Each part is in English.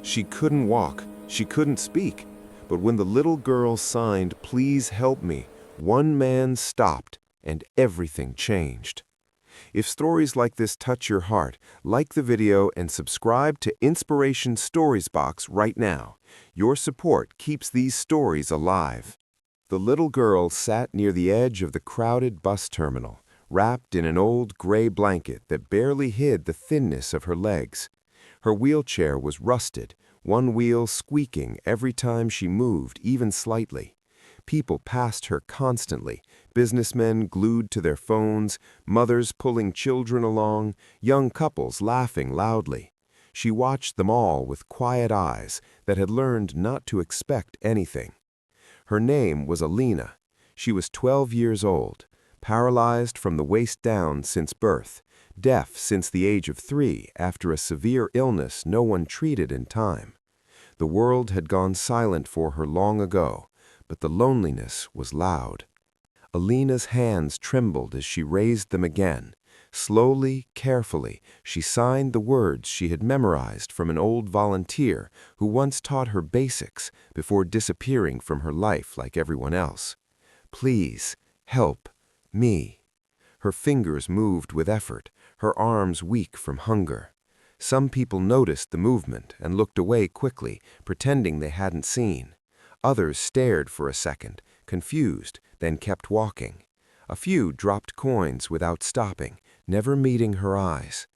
She couldn't walk, she couldn't speak. But when the little girl signed, "Please help me," one man stopped and everything changed. If stories like this touch your heart, like the video and subscribe to Inspiration Stories Box right now. Your support keeps these stories alive. The little girl sat near the edge of the crowded bus terminal, wrapped in an old gray blanket that barely hid the thinness of her legs. Her wheelchair was rusted, one wheel squeaking every time she moved, even slightly. People passed her constantly, businessmen glued to their phones, mothers pulling children along, young couples laughing loudly. She watched them all with quiet eyes that had learned not to expect anything. Her name was Alina. She was 12 years old, paralyzed from the waist down since birth, deaf since the age of 3 after a severe illness no one treated in time. The world had gone silent for her long ago, but the loneliness was loud. Alina's hands trembled as she raised them again. Slowly, carefully, she signed the words she had memorized from an old volunteer who once taught her basics before disappearing from her life like everyone else. "Please, help me." Her fingers moved with effort, her arms weak from hunger. Some people noticed the movement and looked away quickly, pretending they hadn't seen. Others stared for a second, confused, then kept walking. A few dropped coins without stopping, never meeting her eyes.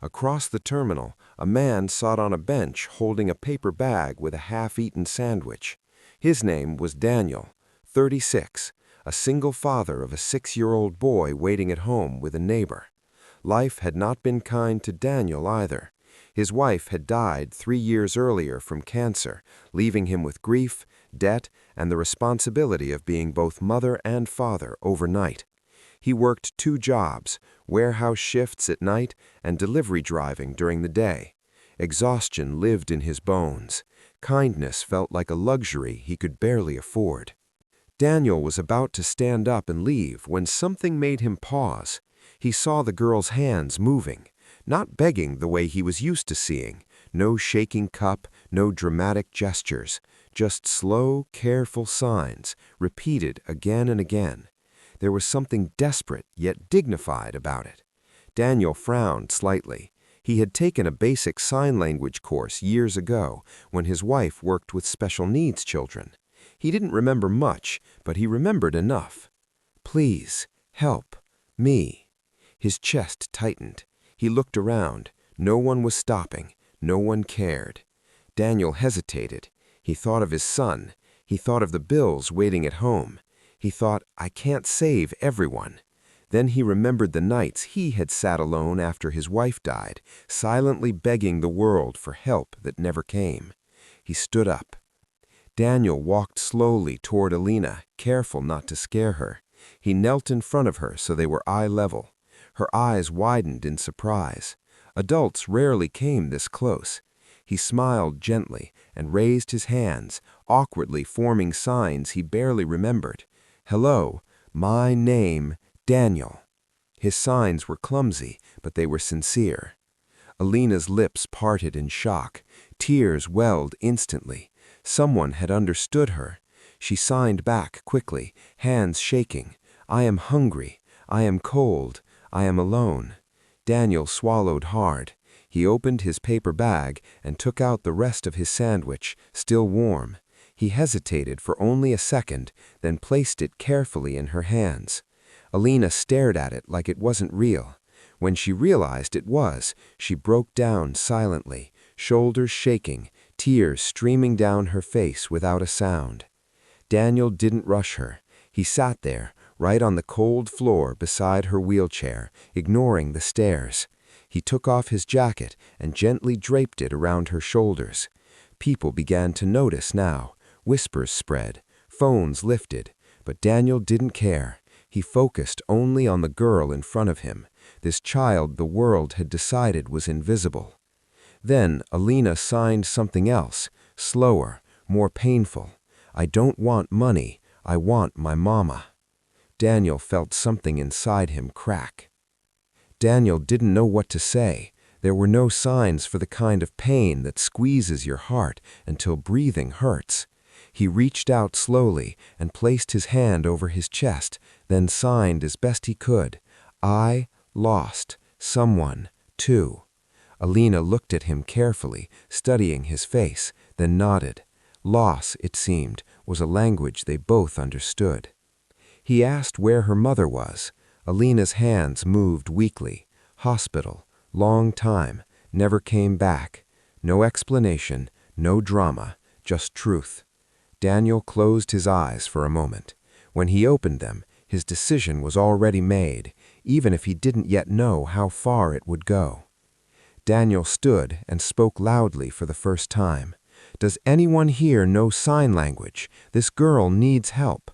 Across the terminal, a man sat on a bench holding a paper bag with a half-eaten sandwich. His name was Daniel, 36, a single father of a 6-year-old boy waiting at home with a neighbor. Life had not been kind to Daniel either. His wife had died 3 years earlier from cancer, leaving him with grief, debt, and the responsibility of being both mother and father overnight. He worked 2 jobs, warehouse shifts at night and delivery driving during the day. Exhaustion lived in his bones. Kindness felt like a luxury he could barely afford. Daniel was about to stand up and leave when something made him pause. He saw the girl's hands moving, not begging the way he was used to seeing. No shaking cup, no dramatic gestures, just slow, careful signs, repeated again and again. There was something desperate yet dignified about it. Daniel frowned slightly. He had taken a basic sign language course years ago when his wife worked with special needs children. He didn't remember much, but he remembered enough. "Please, help me." His chest tightened. He looked around. No one was stopping. No one cared. Daniel hesitated. He thought of his son. He thought of the bills waiting at home. He thought, "I can't save everyone." Then he remembered the nights he had sat alone after his wife died, silently begging the world for help that never came. He stood up. Daniel walked slowly toward Alina, careful not to scare her. He knelt in front of her so they were eye level. Her eyes widened in surprise. Adults rarely came this close. He smiled gently and raised his hands, awkwardly forming signs he barely remembered. "Hello, my name, Daniel." His signs were clumsy, but they were sincere. Alina's lips parted in shock. Tears welled instantly. Someone had understood her. She signed back quickly, hands shaking. "I am hungry. I am cold. I am alone." Daniel swallowed hard. He opened his paper bag and took out the rest of his sandwich, still warm. He hesitated for only a second, then placed it carefully in her hands. Alina stared at it like it wasn't real. When she realized it was, she broke down silently, shoulders shaking, tears streaming down her face without a sound. Daniel didn't rush her. He sat there, right on the cold floor beside her wheelchair, ignoring the stares. He took off his jacket and gently draped it around her shoulders. People began to notice now. Whispers spread. Phones lifted. But Daniel didn't care. He focused only on the girl in front of him, this child the world had decided was invisible. Then Alina signed something else, slower, more painful. "I don't want money. I want my mama." Daniel felt something inside him crack. Daniel didn't know what to say. There were no signs for the kind of pain that squeezes your heart until breathing hurts. He reached out slowly and placed his hand over his chest, then signed as best he could, "I lost someone, too." Alina looked at him carefully, studying his face, then nodded. Loss, it seemed, was a language they both understood. He asked where her mother was. Alina's hands moved weakly. Hospital. Long time. Never came back. No explanation, no drama, just truth. Daniel closed his eyes for a moment. When he opened them, his decision was already made, even if he didn't yet know how far it would go. Daniel stood and spoke loudly for the first time. "Does anyone here know sign language? This girl needs help."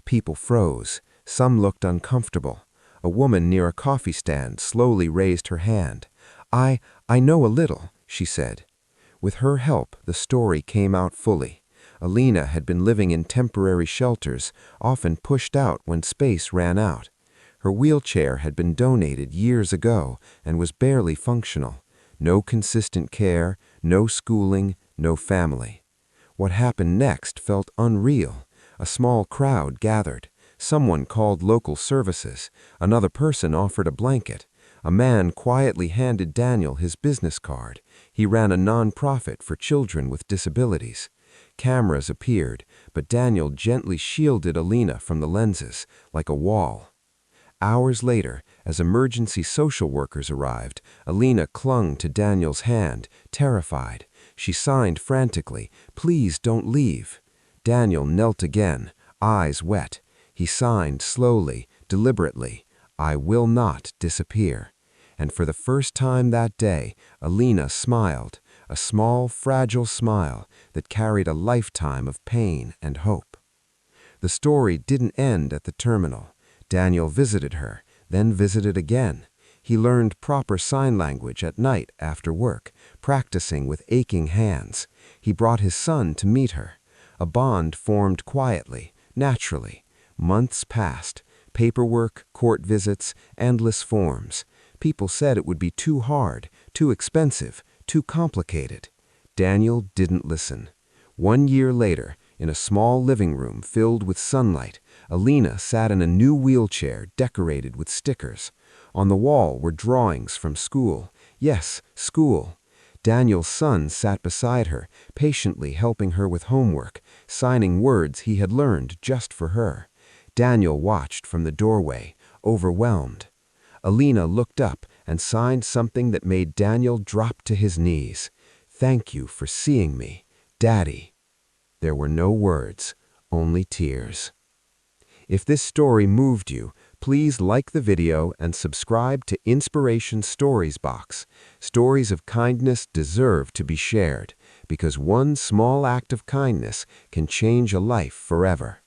People froze. Some looked uncomfortable. A woman near a coffee stand slowly raised her hand. I know a little," she said. With her help, the story came out fully. Alina had been living in temporary shelters, often pushed out when space ran out. Her wheelchair had been donated years ago and was barely functional. No consistent care, no schooling, no family. What happened next felt unreal. A small crowd gathered. Someone called local services. Another person offered a blanket. A man quietly handed Daniel his business card. He ran a non-profit for children with disabilities. Cameras appeared, but Daniel gently shielded Alina from the lenses, like a wall. Hours later, as emergency social workers arrived, Alina clung to Daniel's hand, terrified. She signed frantically, "Please don't leave." Daniel knelt again, eyes wet. He signed slowly, deliberately, "I will not disappear." And for the first time that day, Alina smiled, a small, fragile smile that carried a lifetime of pain and hope. The story didn't end at the terminal. Daniel visited her, then visited again. He learned proper sign language at night after work, practicing with aching hands. He brought his son to meet her. A bond formed quietly, naturally. Months passed. Paperwork, court visits, endless forms. People said it would be too hard, too expensive, too complicated. Daniel didn't listen. 1 year later, in a small living room filled with sunlight, Alina sat in a new wheelchair decorated with stickers. On the wall were drawings from school. Yes, school. Daniel's son sat beside her, patiently helping her with homework, signing words he had learned just for her. Daniel watched from the doorway, overwhelmed. Alina looked up and signed something that made Daniel drop to his knees. "Thank you for seeing me, Daddy." There were no words, only tears. If this story moved you, please like the video and subscribe to Inspiration Stories Box. Stories of kindness deserve to be shared, because one small act of kindness can change a life forever.